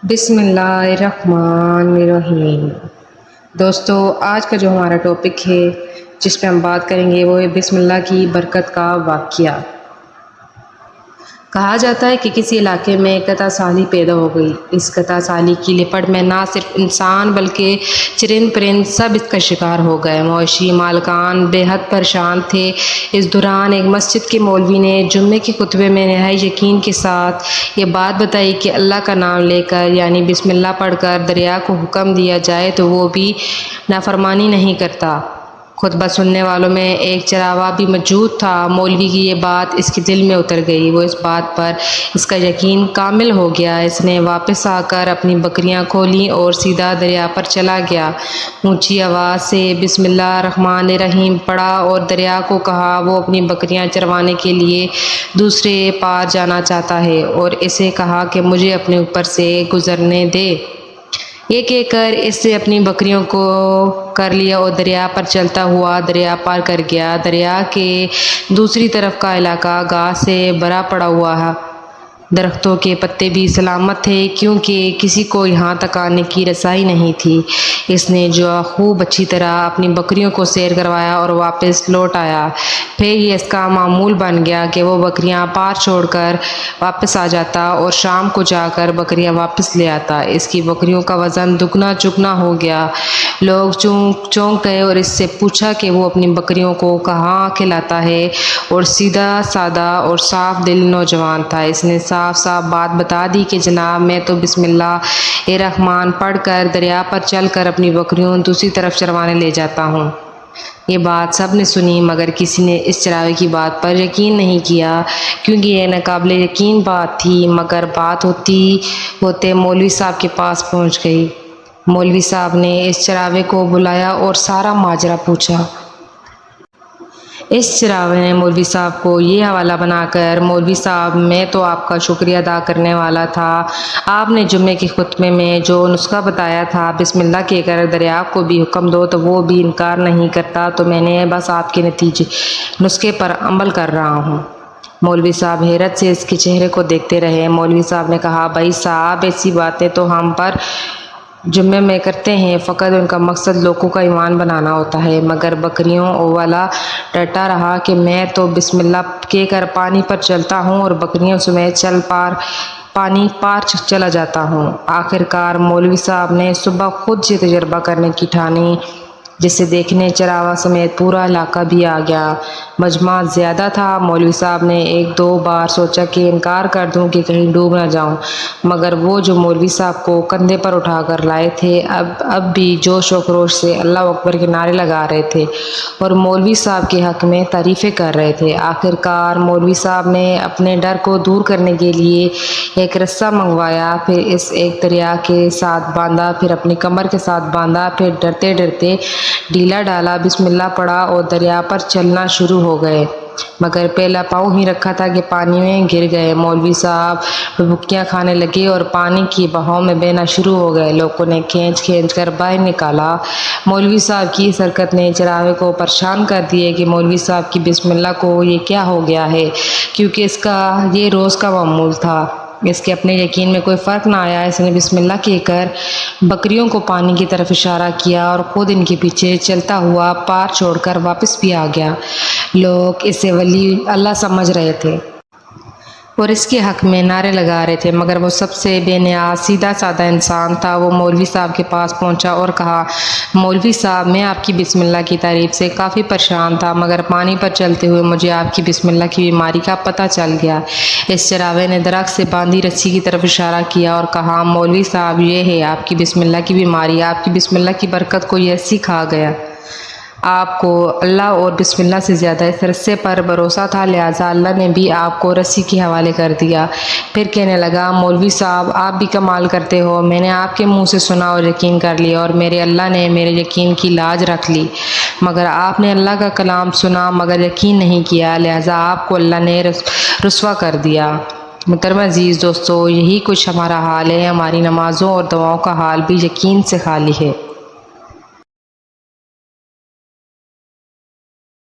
بسم اللہ الرحمن الرحیم۔ دوستو، آج کا جو ہمارا ٹاپک ہے جس پہ ہم بات کریں گے وہ ہے بسم اللہ کی برکت کا واقعہ۔ کہا جاتا ہے کہ کسی علاقے میں قطع سالی پیدا ہو گئی۔ اس قطع سالی کی لپٹ میں نہ صرف انسان بلکہ چرند پرند سب اس کا شکار ہو گئے۔ مویشی مالکان بے حد پریشان تھے۔ اس دوران ایک مسجد کے مولوی نے جمعے کے خطبے میں نہایت یقین کے ساتھ یہ بات بتائی کہ اللہ کا نام لے کر یعنی بسم اللہ پڑھ کر دریا کو حکم دیا جائے تو وہ بھی نافرمانی نہیں کرتا۔ خطبہ سننے والوں میں ایک چراواہ بھی موجود تھا۔ مولوی کی یہ بات اس کے دل میں اتر گئی۔ وہ اس بات پر اس کا یقین کامل ہو گیا۔ اس نے واپس آ کر اپنی بکریاں کھولیں اور سیدھا دریا پر چلا گیا۔ اونچی آواز سے بسم اللہ الرحمن الرحیم پڑھا اور دریا کو کہا وہ اپنی بکریاں چروانے کے لیے دوسرے پار جانا چاہتا ہے، اور اسے کہا کہ مجھے اپنے اوپر سے گزرنے دے۔ یہ کہہ کر اس نے اپنی بکریوں کو کر لیا اور دریا پر چلتا ہوا دریا پار کر گیا۔ دریا کے دوسری طرف کا علاقہ گھاس سے بھرا پڑا ہوا ہے۔ درختوں کے پتے بھی سلامت تھے کیونکہ کسی کو یہاں تک آنے کی رسائی نہیں تھی۔ اس نے جو خوب اچھی طرح اپنی بکریوں کو سیر کروایا اور واپس لوٹ آیا۔ پھر یہ اس کا معمول بن گیا کہ وہ بکریاں پار چھوڑ کر واپس آ جاتا اور شام کو جا کر بکریاں واپس لے آتا۔ اس کی بکریوں کا وزن دگنا چگنا ہو گیا۔ لوگ چونک گئے اور اس سے پوچھا کہ وہ اپنی بکریوں کو کہاں کھلاتا ہے، اور سیدھا سادہ اور صاف دل نوجوان تھا۔ اس نے صاف صاف بات بتا دی کہ جناب میں تو بسم اللہ الرحمن پڑھ کر دریا پر چل کر اپنی بکریوں دوسری طرف چروانے لے جاتا ہوں۔ یہ بات سب نے سنی مگر کسی نے اس چراوے کی بات پر یقین نہیں کیا کیونکہ یہ ناقابل یقین بات تھی، مگر بات ہوتے مولوی صاحب کے پاس پہنچ گئی۔ مولوی صاحب نے اس چراوے کو بلایا اور سارا ماجرا پوچھا۔ اس چراوے نے مولوی صاحب کو یہ حوالہ بنا کر مولوی صاحب میں تو آپ کا شکریہ ادا کرنے والا تھا۔ آپ نے جمعے کے خطبے میں جو نسخہ بتایا تھا بسم اللہ کہہ کر دریا کو بھی حکم دو تو وہ بھی انکار نہیں کرتا، تو میں نے بس آپ کے نسخے پر عمل کر رہا ہوں۔ مولوی صاحب حیرت سے اس کے چہرے کو دیکھتے رہے۔ مولوی صاحب نے کہا بھائی صاحب ایسی باتیں تو ہم پر جمعے میں کرتے ہیں، فقط ان کا مقصد لوگوں کا ایمان بنانا ہوتا ہے۔ مگر بکریوں والا ڈٹا رہا کہ میں تو بسم اللہ کہہ کر پانی پر چلتا ہوں اور بکریوں سمیت پانی پار چلا جاتا ہوں۔ آخر کار مولوی صاحب نے صبح خود یہ تجربہ کرنے کی ٹھانی، جسے دیکھنے چراوا سمیت پورا علاقہ بھی آ گیا۔ مجمع زیادہ تھا۔ مولوی صاحب نے ایک دو بار سوچا کہ انکار کر دوں کہ کہیں ڈوب نہ جاؤں، مگر وہ جو مولوی صاحب کو کندھے پر اٹھا کر لائے تھے اب بھی جوش و خروش سے اللہ اکبر کے نعرے لگا رہے تھے اور مولوی صاحب کے حق میں تعریفیں کر رہے تھے۔ آخر کار مولوی صاحب نے اپنے ڈر کو دور کرنے کے لیے ایک رسہ منگوایا، پھر اس ایک دریا کے ساتھ باندھا، پھر اپنی کمر کے ساتھ باندھا، پھر ڈرتے ڈرتے ڈھیلا ڈالا، بسم اللہ پڑھا اور دریا پر چلنا شروع ہو گئے، مگر پہلا پاؤں ہی رکھا تھا کہ پانی میں گر گئے۔ مولوی صاحب ڈبکیاں کھانے لگے اور پانی کی بہاؤ میں بہنا شروع ہو گئے۔ لوگوں نے کھینچ کر باہر نکالا۔ مولوی صاحب کی اس حرکت نے چراوے کو پریشان کر دیا کہ مولوی صاحب کی بسم اللہ کو یہ کیا ہو گیا ہے، کیونکہ اس کا یہ روز کا معمول تھا۔ اس کے اپنے یقین میں کوئی فرق نہ آیا۔ اس نے بسم اللہ کہہ کر بکریوں کو پانی کی طرف اشارہ کیا اور خود ان کے پیچھے چلتا ہوا پار چھوڑ کر واپس بھی آ گیا۔ لوگ اسے ولی اللہ سمجھ رہے تھے اور اس کے حق میں نعرے لگا رہے تھے، مگر وہ سب سے بے نیاز سیدھا سادہ انسان تھا۔ وہ مولوی صاحب کے پاس پہنچا اور کہا مولوی صاحب میں آپ کی بسم اللہ کی تعریف سے کافی پریشان تھا، مگر پانی پر چلتے ہوئے مجھے آپ کی بسم اللہ کی بیماری کا پتہ چل گیا۔ اس چراوے نے درخت سے باندھی رسی کی طرف اشارہ کیا اور کہا مولوی صاحب یہ ہے آپ کی بسم اللہ کی بیماری، آپ کی بسم اللہ کی برکت کو یہ رسی کھا گیا۔ آپ کو اللہ اور بسم اللہ سے زیادہ اس رسے پر بھروسہ تھا، لہٰذا اللہ نے بھی آپ کو رسی کے حوالے کر دیا۔ پھر کہنے لگا مولوی صاحب آپ بھی کمال کرتے ہو، میں نے آپ کے منہ سے سنا اور یقین کر لیا، اور میرے اللہ نے میرے یقین کی لاج رکھ لی، مگر آپ نے اللہ کا کلام سنا مگر یقین نہیں کیا، لہٰذا آپ کو اللہ نے رسوا کر دیا۔ محترم عزیز دوستو، یہی کچھ ہمارا حال ہے۔ ہماری نمازوں اور دعاؤں کا حال بھی یقین سے خالی ہے۔